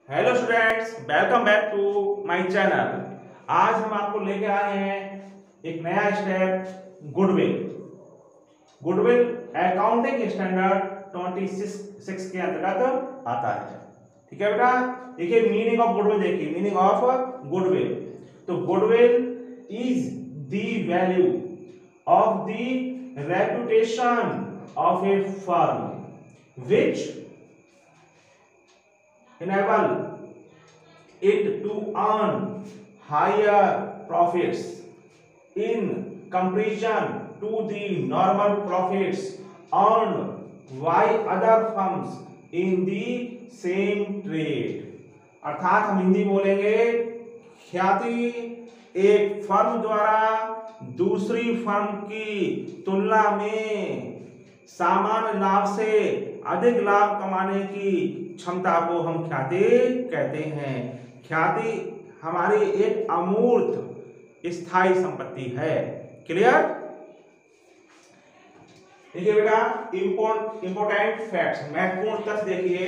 Hello students, welcome back to my channel. आज हम आपको लेके आए हैं एक नया step goodwill. Goodwill accounting standard 26 के अंतर्गत आता है। ठीक है बेटा, देखिए मीनिंग ऑफ गुडविल, देखिए मीनिंग ऑफ गुडविल। तो goodwill is the value of the reputation of a firm which enable it to earn higher profits in comparison to the normal profits earned by other firms in the same trade। अर्थात हम हिंदी बोलेंगे, ख्याति एक firm द्वारा दूसरी firm की तुलना में सामान्य लाभ से अधिक लाभ कमाने की क्षमता को हम ख्याति कहते हैं। ख्याति हमारी एक अमूर्त स्थायी संपत्ति है। क्लियर? देखिए बेटा, इंपोर्टेंट फैक्ट्स, महत्वपूर्ण तथ्य देखिए।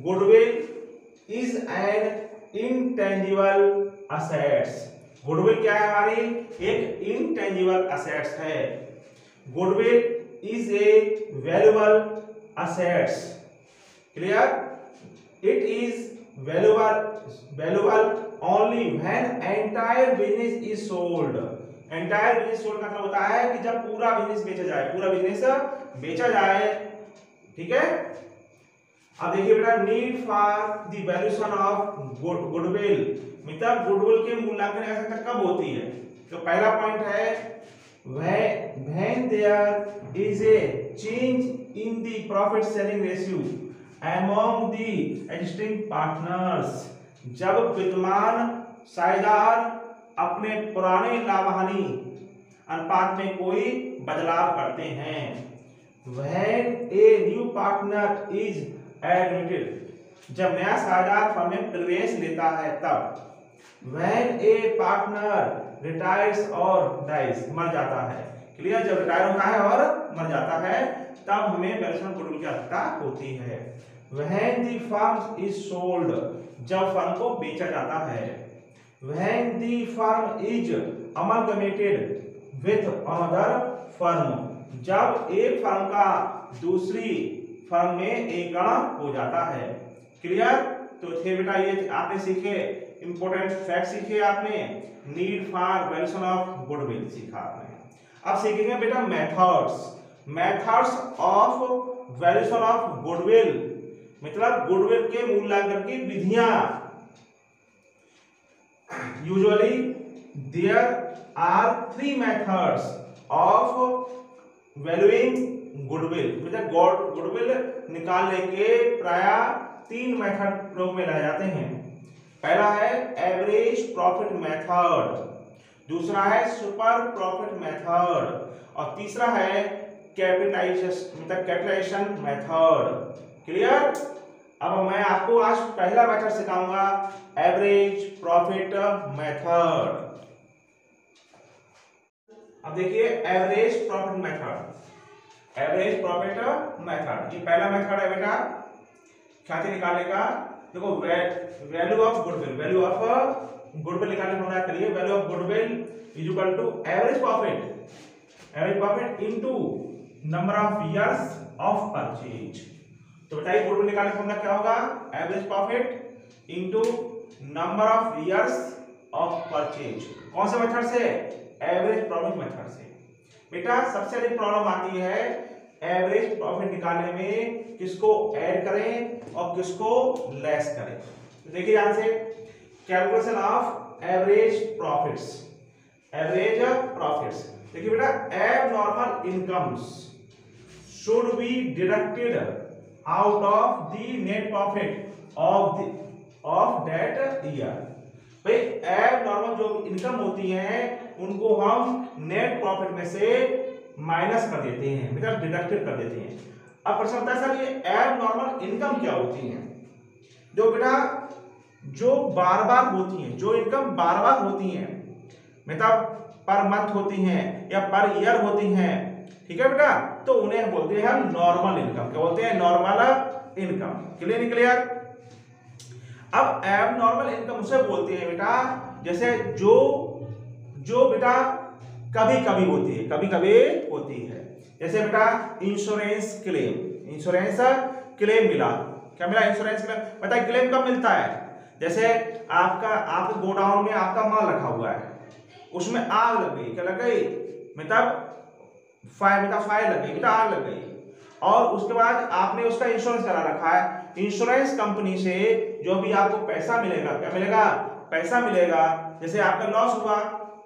Goodwill is an intangible assets. Goodwill क्या है? हमारी एक इंटेंजिबल असेट्स है। Goodwill is a valuable assets। Clear? It is valuable only when entire business is sold। entire business sold का मतलब होता है कि जब पूरा बिजनेस बेचा जाए, पूरा बिजनेस बेचा जाए। ठीक है? अब देखिए बेटा, need for the valuation of goodwill, मतलब गुडविल के मूल्यांकन की आवश्यकता कब होती है? तो पहला पॉइंट है when there is a change in the profit sharing ratio among the existing partners। जब विद्यमान साझेदार अपने पुराने लाभ हानि अनुपात में कोई बदलाव करते हैं। when a new partner is admitted, जब नया साझेदार फर्म में प्रवेश लेता है तब। when a partner retires or dies, मर जाता है। क्लियर? जब रिटायर होता है और मर जाता है तब हमें वैल्यूएशन गुडविल की आवश्यकता होती है। when the firm is sold, जब फर्म को बेचा जाता है। when the firm is amalgamated with another firm, जब एक फर्म का दूसरी फर्म में एकीकरण हो जाता है। क्लियर? तो थे बेटा, ये आपने सीखे इंपोर्टेंट फैक्ट सीखे आपने। Need for valuation of goodwill सीखा आपने। अब सीखेंगे बेटा methods of valuation of goodwill, मतलब गुडविल के मूल्यांकन की विधियां। Usually there are 3 methods of valuing goodwill, मतलब गुडविल निकालने के प्रायः 3 मेथड प्रयोग में लाए जाते हैं। पहला है एवरेज प्रॉफिट मेथड, दूसरा है सुपर प्रॉफिट मेथड और तीसरा है कैपिटलाइजेशन मेथड। क्लियर? अब मैं आपको आज पहला मेथड सिखाऊंगा, एवरेज प्रॉफिट मेथड। अब देखिए average profit method. Average profit method ये पहला मेथड है बेटा ख्याति निकालने का। देखो, वैल्यू ऑफ गुडविल निकालने का करिए। Value of goodwill is equal to average profit into number of years of purchase. तो बताइए गुडविल निकालने का फॉर्मूला क्या होगा? Average profit into number of years of purchase. कौन से मेथड से? एवरेज प्रॉफिट मेथड से। बेटा सबसे अधिक प्रॉब्लम आती है एवरेज प्रॉफिट निकालने में, किसको ऐड करें और किसको लेस करें। तो देखिए ध्यान से, कैलकुलेशन ऑफ एवरेज प्रॉफिट्स। देखिए बेटा, abnormal incomes should be deducted out of the net profit of that year. भाई एबनॉर्मल जो इनकम होती है उनको हम नेट प्रॉफिट में से माइनस कर देते हैं, मतलब डिडक्टेड कर देते हैं। अब प्रश्न होता है सर, ये एबनॉर्मल इनकम क्या होती है? जो बेटा जो बार बार होती हैं, जो इनकम बार बार होती हैं, मतलब पर मंथ होती हैं या पर ईयर होती हैं। ठीक है बेटा, तो उन्हें बोलते हैं हम नॉर्मल इनकम। क्या बोलते हैं? Normal income. क्लियर? अब एब नॉर्मल इनकम उसे बोलते हैं बेटा जैसे जो जो बेटा कभी कभी होती है, कभी कभी होती है। जैसे बेटा इंश्योरेंस क्लेम मिला, क्या मिला? Insurance claim. पता है क्लेम कब मिलता है? जैसे आपके गोडाउन में आपका माल रखा हुआ है, उसमें आग लग गई, क्या लग गई? मतलब फायर लग गई, बेटा आग लग गई, और उसके बाद आपने उसका इंश्योरेंस करा रखा है। इंश्योरेंस कंपनी से जो भी आपको पैसा मिलेगा, क्या मिलेगा? पैसा मिलेगा। जैसे आपका लॉस हुआ,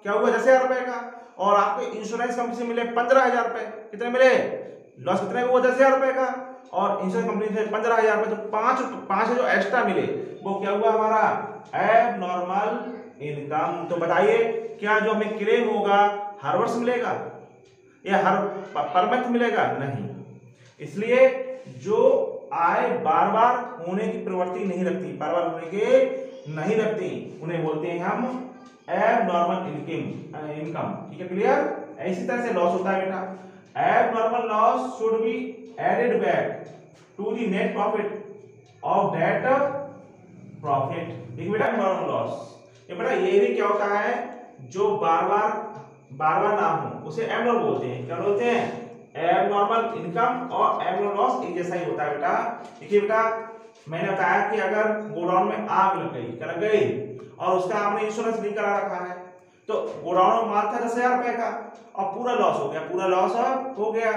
क्या हुआ? 10,000 रुपए का, और आपको इंश्योरेंस कंपनी से मिले 15,000 रुपए। कितने मिले? लॉस कितने हुआ? 10,000 रुपए का, और इंश्योरेंस कंपनी से 15,000 रुपए, तो पांच जो एक्स्ट्रा मिले वो क्या हुआ हमारा? एब नॉर्मल इनकम। तो बताइए क्या जो हमें क्लेम होगा हर वर्ष मिलेगा या हर पर मंथ मिलेगा? नहीं। इसलिए जो आय बार बार होने की प्रवृत्ति नहीं रखती, बार बार होने के नहीं रखती, उन्हें बोलते हैं हम एब नॉर्मल इनकम। ठीक है, क्लियर? इसी तरह से लॉस होता है बेटा। Abnormal loss should be added back to the net profit of that profit. ठीक बेटा, नॉर्मल लॉस ये बेटा ये भी क्या होता है जो बार बार ना हो उसे एबनॉर्मल बोलते हैं। क्या बोलते हैं? एबनॉर्मल इनकम और एबनॉर्मल लॉस एक जैसा ही होता है बेटा। देखिए बेटा मैंने बताया कि अगर गोडाउन में आग लग गई, क्या लग गई, और उसका आपने इंश्योरेंस नहीं करा रखा है, तो गोडाउन में माल था 10,000 रुपए का और पूरा लॉस हो गया, पूरा लॉस हो गया।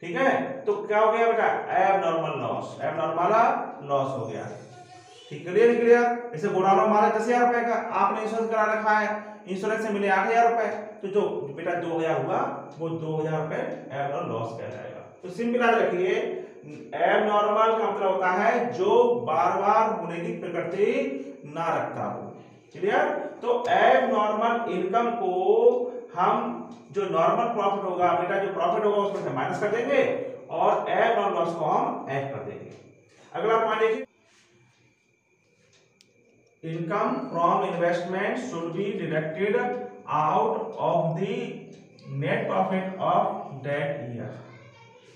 ठीक है, तो क्या हो गया बेटा? एबनॉर्मल लॉस हो गया। ठीक, क्लियर? जैसे गोडाउन में माल है 10,000 रुपए का, आपने इंश्योरेंस करा रखा है, इंश्योरेंस से मिले 8,000 रुपए, तो जो बेटा 2,000 हुआ वो 2,000 रुपए एबनॉर्मल लॉस कहलाएगा। तो सिंपल याद रखिए एबनॉर्मल का मतलब होता है जो बार बार होने की प्रकृति ना रखता हो। क्लियर? तो एबनॉर्मल इनकम को हम जो नॉर्मल प्रॉफिट होगा बेटा, जो प्रॉफिट होगा उसमें से माइनस कर देंगे और एबनॉर्मल लॉस को हम ऐड कर देंगे। अगला पॉइंट देखिए, income from investment should be deducted out of the net profit of that year.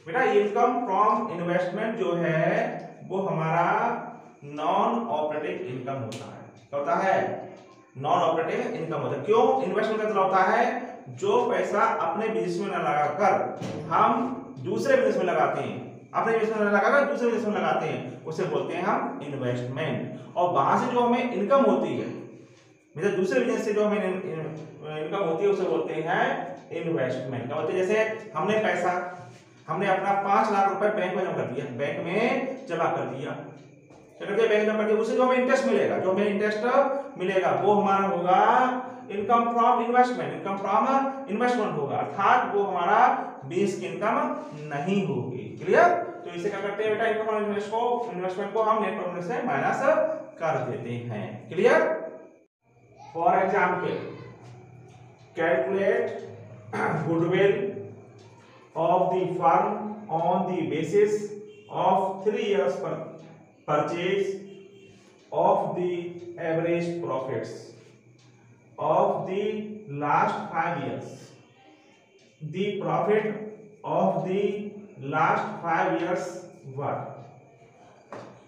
बेटा इनकम फ्रॉम इन्वेस्टमेंट जो है वो हमारा नॉन ऑपरेटिव इनकम होता है। क्या होता है? नॉन ऑपरेटिव इनकम होता है। क्यों? इन्वेस्टमेंट का मतलब होता है जो पैसा अपने बिजनेस में न लगाकर हम दूसरे बिजनेस में लगाते हैं, अपने बिजनेस में लगाकर दूसरे बिजनेस में लगाते हैं, उसे बोलते हैं हम इन्वेस्टमेंट। और वहां से जो हमें इनकम होती है, मतलब दूसरे बिजनेस से जो हमें इनकम होती है उसे बोलते हैं इन्वेस्टमेंट। क्या बोलते हैं? जैसे हमने अपना 5 लाख रुपए बैंक में जमा कर दिया, बैंक में जमा कर दिया, बैंक जमा कर दिया, उससे जो हमें इंटरेस्ट मिलेगा वो हमारा होगा इनकम फ्रॉम इन्वेस्टमेंट होगा, अर्थात वो हमारा बिजनेस की इनकम नहीं होगी। क्लियर? तो इसे क्या करते हैं बेटा? इनकम फ्रॉम इन्वेस्टमेंट को हम नेट प्रॉफिट से माइनस कर देते हैं। Clear? For example calculate goodwill of the firm on the basis of 3 years purchase of the average profits of the last 5 years. The profit of the last 5 years were,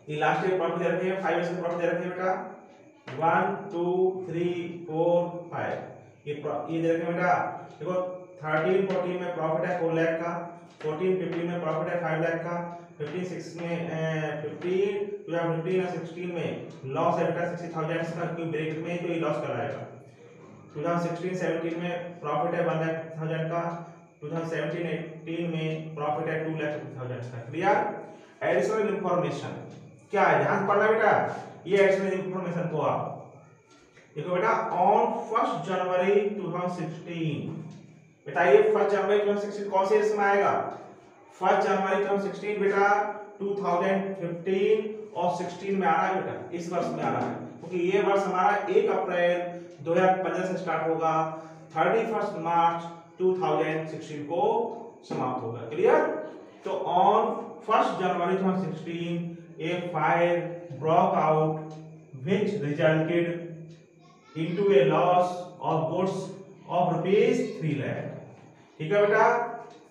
ये last year profit दे रखे हैं, 5 years का profit दे रखे हैं बेटा 1 2 3 4 5, ये दे रखे हैं बेटा। देखो 13-14 में प्रॉफिट है 4 लाख का, 14-15 में प्रॉफिट है 5 लाख का, 15 और 16 में लॉस है बेटा 60,000 का, क्योंकि ब्रेक में तो ये लॉस कराएगा। 2016-17 में प्रॉफिट है 1,00,000 का, 2017-18 में प्रॉफिट है 2,50,000 का। क्लियर? एडिशनल इंफॉर्मेशन क्या है ध्यान पढ़ना बेटा, ये एडिशनल इंफॉर्मेशन को आप देखो बेटा। ऑन 1 जनवरी 2016, बताइए 1 जनवरी 2016 कौन से इसमें आएगा? 1 जनवरी 2016 बेटा 2015 और 16 में आ रहा है बेटा, इस वर्ष में आ रहा है, क्योंकि ये वर्ष हमारा 1 अप्रैल 2015 से स्टार्ट होगा, 31 मार्च 2016 को समाप्त होगा। क्लियर? तो on 1 January 2016 a fire broke out which resulted into a loss of goods of ₹3 lakh। ठीक है बेटा?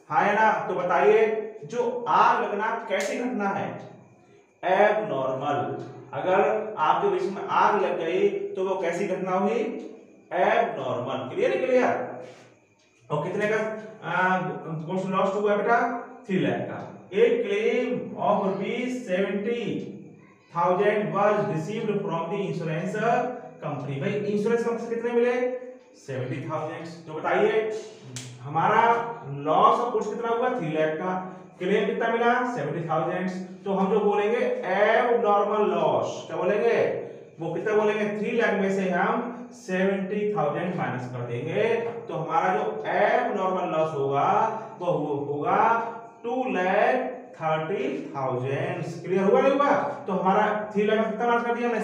हाँ है ना? तो बताइए जो आग लगना कैसी घटना है? एबनॉर्मल। अगर आपके बीच में आग लग गई तो वो कैसी घटना हुई? एबनॉर्मल। क्लियर है? क्लियर। और कितने का क्वेश्चन लॉस्ट हुआ बेटा? 3 लाख का। एक claim of ₹70,000 was received from the insurance company. भाई इंश्योरेंस कंपनी से कितने मिले? 70,000। तो बताइए हमारा लॉस ऑफ गुड्स कितना हुआ? 3 लाख का। क्लेम कितना मिला? 70,000। तो हम जो बोलेंगे एबनॉर्मल लॉस, क्या बोलेंगे? वो कितना बोलेंगे? 3 लाख में से हम 70,000 माइनस कर देंगे, तो हमारा जो एबनॉर्मल लॉस होगा वो होगा 2,30,000। क्लियर हुआ नहीं हुआ? तो हमारा 3 लाख कितना माइनस कर दिया हमने?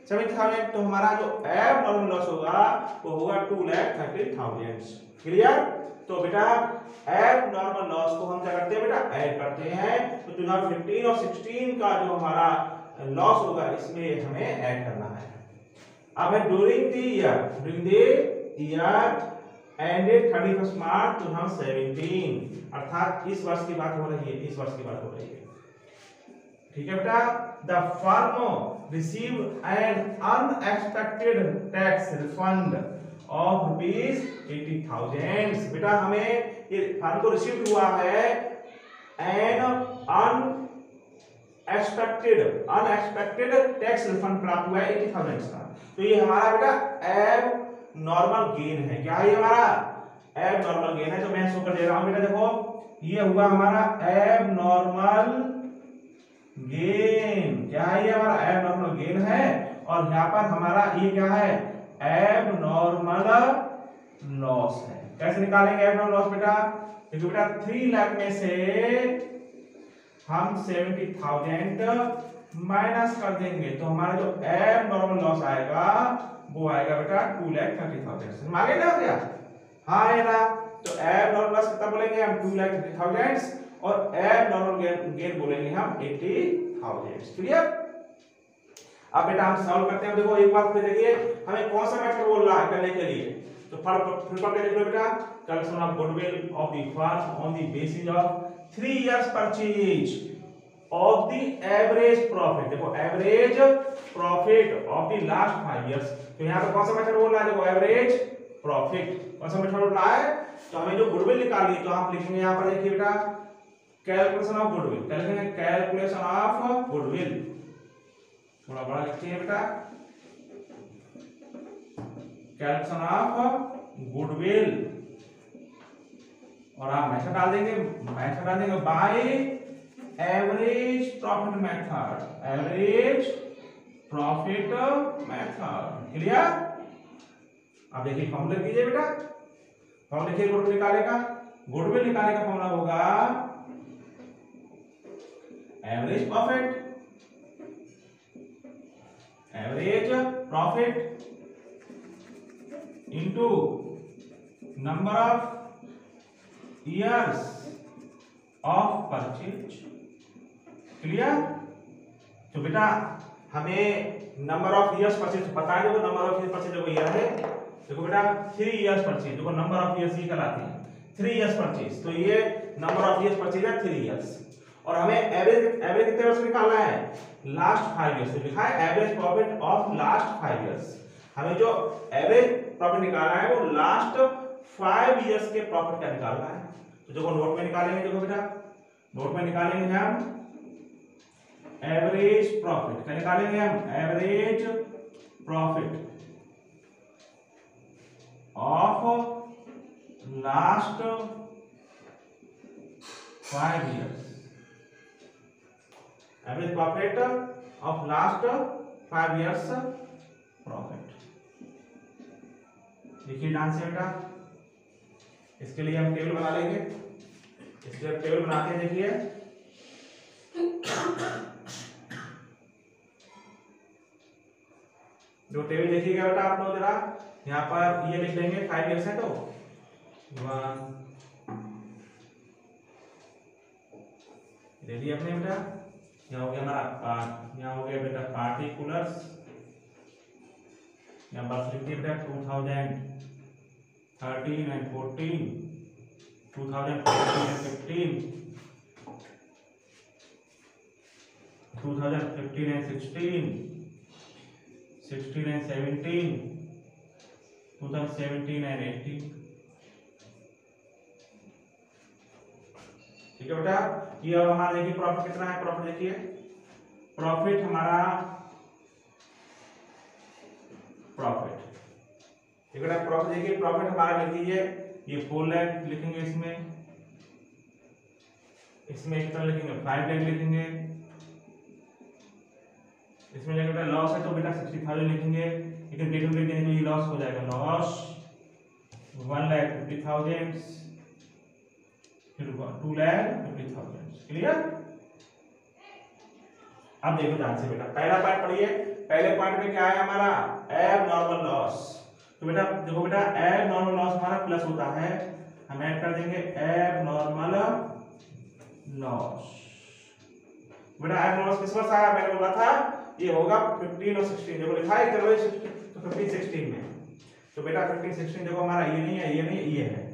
70,000। तो हमारा जो एबनॉर्मल लॉस होगा वो होगा 2,30,000। क्लियर? तो बेटा एबनॉर्मल लॉस को हम क्या करते हैं बेटा? ऐड करते हैं। तो 2015 और 16 का जो हमारा लॉस होगा इसमें हमें ऐड करना है। अब है ड्यूरिंग द ईयर एंडेड 31 मार्च 2017, अर्थात इस वर्ष की बात हो रही है, इस वर्ष की बात हो रही है। ठीक है बेटा। The firm receive an unexpected tax refund of ₹80,000। बेटा हमें ये फर्म को रिसीव हुआ है एन अनएक्सपेक्टेड टैक्स रिफंड प्राप्त हुआ है 80,000 का। तो ये हमारा बेटा एब नॉर्मल गेन है। क्या है हमारा? एब नॉर्मल गेन है। तो मैं शो कर दे रहा हूं बेटा, देखो ये हुआ हमारा एब नॉर्मल गेन। क्या है? ये हमारा एब नॉर्मल गेन है। और यहां पर हमारा ये क्या है? एब नॉर्मल लॉस है। कैसे निकालेंगे एब नॉर्मल लॉस बेटा? देखो बेटा 3 लाख में से हम 70,000 माइनस कर देंगे, तो हमारा जो एब नॉर्मल लॉस आएगा वो आएगा बेटा 2,30,000। मालूम ना क्या? हाँ है ना? तो एब नॉर्मल लॉस कितना बोलेंगे हम? 2,30,000 और एब नॉर्मल गेन बोलेंगे हम 80,000। क्लियर? अब बेटा हम सॉल्व करते हैं। देखो एक बात देखिए, हमें कौन सा मेथड बोल रहा है करने के लिए? तो फिर पढ़ के देख लो बेटा। Calculation of goodwill of the firm on the basis of 3 years purchase of the average profit. देखो average profit of the last 5 years। तो यहां पे कौन सा मेथड बोल रहा है? देखो एवरेज प्रॉफिट कौन सा मेथड बोल रहा है? तो हमें जो गुडविल निकालनी है तो आप लिखेंगे यहां पर, देखिए बेटा कैलकुलेशन ऑफ गुडविल। क्या लिखेंगे? Calculation of goodwill. थोड़ा बड़ा लिखते हैं बेटा, कैलकुलेशन ऑफ गुडविल। और आप मेथड डाल देंगे by average profit method. Average profit method. Clear? अब देखिए फॉर्मूला कीजिए बेटा। फॉर्मूला लिखिए गुडविल निकालेगा। गुडविल निकालने का फॉर्मूला होगा average profit into number of years of purchase। Clear? तो बेटा हमें नंबर ऑफ इयर्स परचेज पता है। देखो नंबर ऑफ इयर्स परचेज जो ईयर है, देखो बेटा 3 years परचेज। देखो नंबर ऑफ इयर्स ये कहलाते हैं 3 years परचेज। तो ये नंबर ऑफ इयर्स परचेज है 3 years। और हमें एवरेज कितने वर्ष निकालना है? Last 5 years। लिखा है average profit of last 5 years। हमें जो एवरेज प्रॉफिट निकालना है वो लास्ट 5 years के प्रॉफिट का निकालना है। तो देखो नोट में निकालेंगे। देखो बेटा नोट में निकालेंगे हम एवरेज प्रॉफिट। क्या निकालेंगे हम? Average profit of last 5 years। Average profit of last 5 years profit. देखिए डांस है बेटा, इसके लिए हम टेबल बना लेंगे। इसके लिए टेबल बनाते हैं। देखिए जो टेबल देखिएगा बेटा आप लोग जरा, यहाँ पर ये लिख लेंगे 5 years है तो 1 दे दिया अपने बेटा। यहाँ हो गया हमारा यहाँ हो गया बेटा पार्टिकुलर्स। यहाँ बस लिख दिया बेटा 2013 and 14, 2014 and 15, 2015 and 16, 16 and 17, 2017 and 18। ठीक है बेटा, ये अब हमारा देखिए प्रॉफिट कितना है। प्रॉफिट देखिए, प्रॉफिट हमारा प्रॉफिट ठीक है बेटा, प्रॉफिट देखिए, प्रॉफिट हमारा लिख दीजिए, ये 4 लाख लिखेंगे, इसमें कितना लिखेंगे, 5 लाख लिखेंगे। इसमें जब बेटा लॉस है तो बेटा 60,000 लिखेंगे, लेकिन ब्रेक इवन देंगे तो ये लॉस हो जाएगा, लॉस 1,50,000 फिर 2,50,000। क्लियर। अब देखो ध्यान से बेटा, पहला पार्ट पढ़िए। पहले पार्ट में क्या है हमारा, एब नॉर्मल लॉस। तो बेटा देखो बेटा, एब नॉर्मल लॉस हमारा प्लस होता है, हम ऐड कर देंगे एब नॉर्मल लॉस। बेटा एब नॉर्मल लॉस किस वर्ष आया, मैंने बोला था ये होगा 15 और 16, देखो लिखा है इधर 15-16 में। तो बेटा 15-16 देखो हमारा ये नहीं है, ये नहीं, ये है।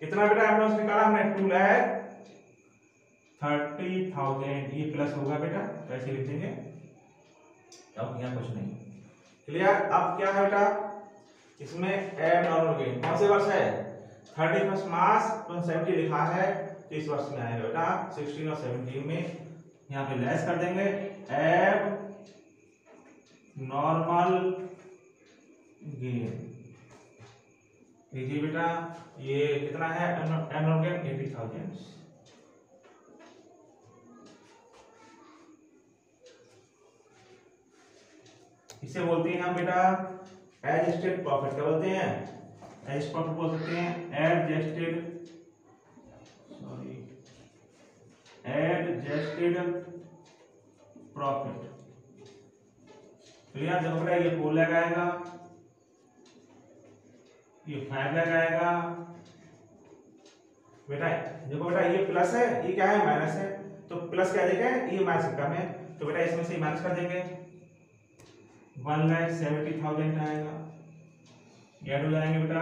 कितना बेटा एब लॉस निकाला हमने, 2,30,000, ये प्लस होगा बेटा, तो ऐसे लिख देंगे, अब यहाँ कुछ नहीं। क्लियर। अब क्या है बेटा, इसमें एब नॉर्मल गेन कौन से वर्ष है, 31 मार्च 2017 लिखा है, तो इस वर्ष में आएगा बेटा 16 और 17 में। यहाँ पे लेस कर देंगे, एब नॉर्मल गेन देखिए बेटा, ये कितना है, एब नॉर्मल गेन 80,000। इसे बोलते हैं हम बेटा एडजस्टेड प्रॉफिट। क्या बोलते हैं, एडजस्टेड प्रॉफिट बोल सकते हैं, एडजस्टेड प्रॉफिट। क्लियर। देखो बेटा ये 4 लाख आएगा, ये 5 लाख आएगा बेटा। देखो बेटा ये प्लस है, ये क्या है, माइनस है, तो प्लस क्या देखें, ये माइनस कम है, तो बेटा इसमें से माइनस कर देंगे, 1,70,000 आएगा। ऐड हो जाएंगे बेटा,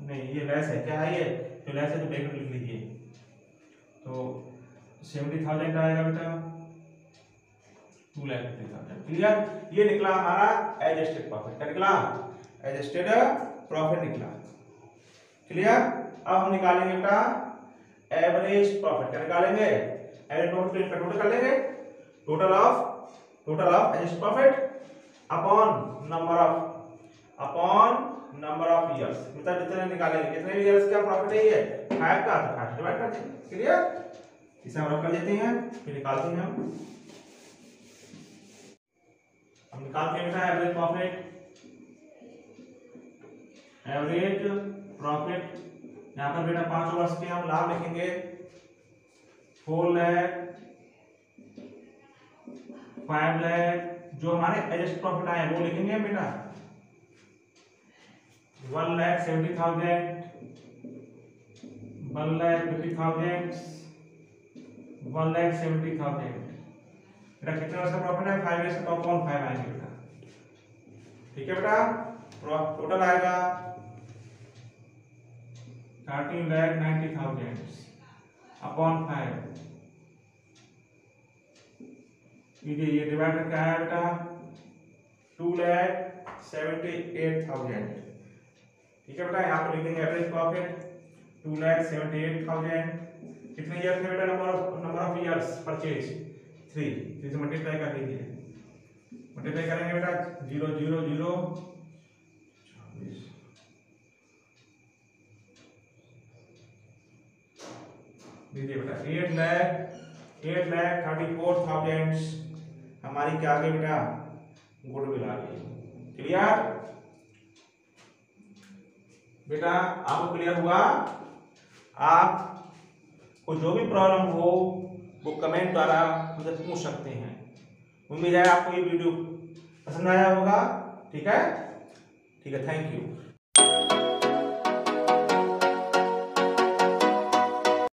नहीं ये लेस है, क्या है ये, तो लेस है तो ब्रैकेट लिख लीजिए, तो 70,000 आएगा बेटा, 2,50,000। क्लियर। ये निकला हमारा एडजस्टेड प्रॉफिट। क्या निकला, एडजस्टेड प्रॉफिट निकला। क्लियर। अब हम निकालेंगे बेटा एवरेज प्रॉफिट। क्या निकालेंगे, एवरेज प्रॉफिट का टोटल कर लेंगे, total of adjusted profit upon number of years. मतलब जितने निकालेंगे, कितने इयर्स का प्रॉफिट है ये, 5 का, तो 5 डिवाइड कर देंगे। क्लियर। इसे हम रख कर देते हैं, फिर निकालते हैं हम निकालते हैं बेटा एवरेज प्रॉफिट। एवरेज प्रॉफिट यहाँ पर बेटा 5 वर्ष के हम लाभ लिखेंगे, 4 लाख, 5 लाख, जो हमारे एडजस्ट प्रॉफिट आए वो लिखेंगे बेटा, 1,70,000, 1,50,000, 1,70,000। बेटा कितने वर्ष का प्रॉफिट है, 5 इयर्स का, कौन 5 आएंगे बेटा। ठीक है बेटा, टोटल आएगा 13,90,000 अपॉन 5, ये डिवाइड करके आया बेटा 2,78,000। ठीक है बेटा, यहाँ पर लिख देंगे एवरेज प्रॉफिट 2,78,000। कितने ईयर थे बेटा, नंबर ऑफ ईयर्स परचेज 3 से मल्टीप्लाई कर दीजिए, मल्टीप्लाई करेंगे बेटा 0 0 0 दीजिए बेटा 8,34,000 हमारी क्या आ गई बेटा, गुडविल आ गई। क्लियर बेटा, आपको क्लियर हुआ। आप को जो भी प्रॉब्लम हो वो कमेंट द्वारा मुझसे पूछ सकते हैं। उम्मीद है आपको ये वीडियो पसंद आया होगा। ठीक है, थैंक यू।